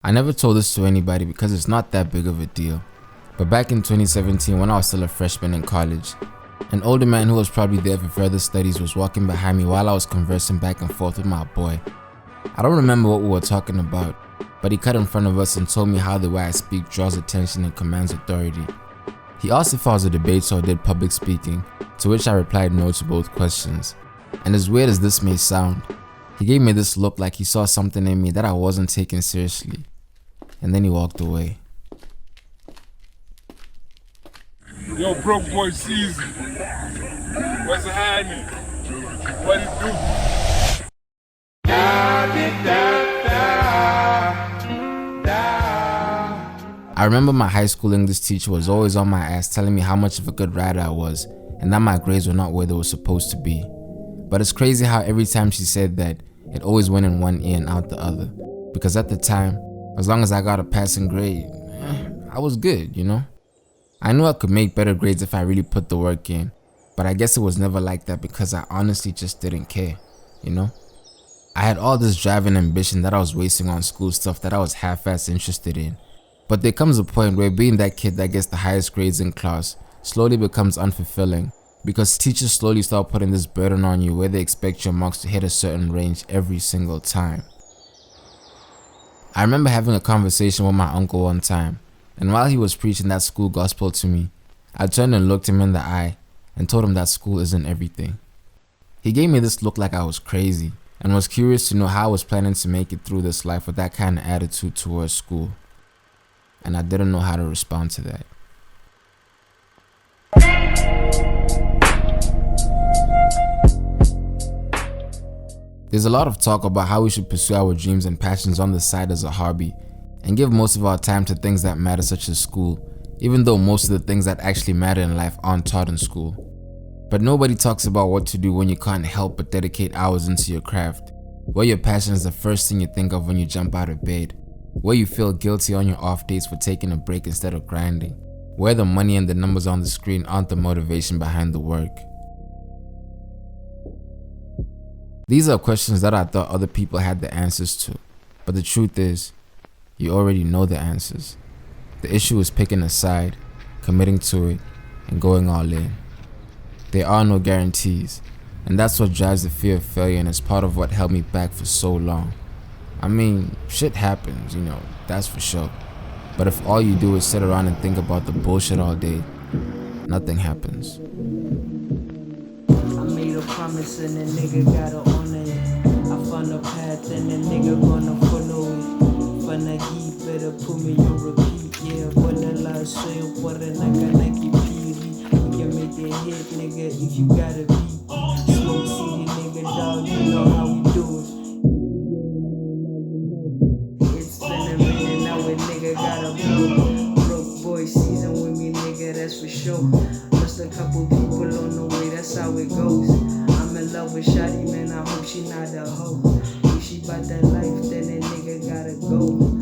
I never told this to anybody because it's not that big of a deal. But back in 2017, when I was still a freshman in college, an older man who was probably there for further studies was walking behind me while I was conversing back and forth with my boy. I don't remember what we were talking about, but he cut in front of us and told me how the way I speak draws attention and commands authority. He asked if I was a debater or did public speaking, to which I replied no to both questions. And as weird as this may sound, he gave me this look like he saw something in me that I wasn't taking seriously. And then he walked away. Yo, broke boy season. What's happening? What it do? I remember my high school English teacher was always on my ass telling me how much of a good writer I was and that my grades were not where they were supposed to be. But it's crazy how every time she said that, it always went in one ear and out the other. Because at the time, as long as I got a passing grade, I was good, you know? I knew I could make better grades if I really put the work in, but I guess it was never like that because I honestly just didn't care, you know? I had all this drive and ambition that I was wasting on school stuff that I was half-ass interested in. But there comes a point where being that kid that gets the highest grades in class slowly becomes unfulfilling because teachers slowly start putting this burden on you where they expect your marks to hit a certain range every single time. I remember having a conversation with my uncle one time, and while he was preaching that school gospel to me, I turned and looked him in the eye and told him that school isn't everything. He gave me this look like I was crazy and was curious to know how I was planning to make it through this life with that kind of attitude towards school. And I didn't know how to respond to that. There's a lot of talk about how we should pursue our dreams and passions on the side as a hobby and give most of our time to things that matter such as school, even though most of the things that actually matter in life aren't taught in school. But nobody talks about what to do when you can't help but dedicate hours into your craft, where your passion is the first thing you think of when you jump out of bed, where you feel guilty on your off days for taking a break instead of grinding, where the money and the numbers on the screen aren't the motivation behind the work. These are questions that I thought other people had the answers to, but the truth is, you already know the answers. The issue is picking a side, committing to it, and going all in. There are no guarantees, and that's what drives the fear of failure and is part of what held me back for so long. I mean, shit happens, you know, that's for sure. But if all you do is sit around and think about the bullshit all day, nothing happens. I made a promise and the nigga gotta honor it. I found a path and the nigga gonna follow it. Fanagi better put me on repeat, yeah. Vanilla soy por el nakanaki piri. You can make it hit, nigga, if you gotta be. Smoke city, nigga, dog, you know how we do it. It's been a minute now, a nigga gotta blow. Broke boy season with me, nigga, that's for sure. Just a couple people on the way, that's how it goes. I'm in love with Shawty, man, I hope she not a hoe. If she bout that life, then that nigga gotta go.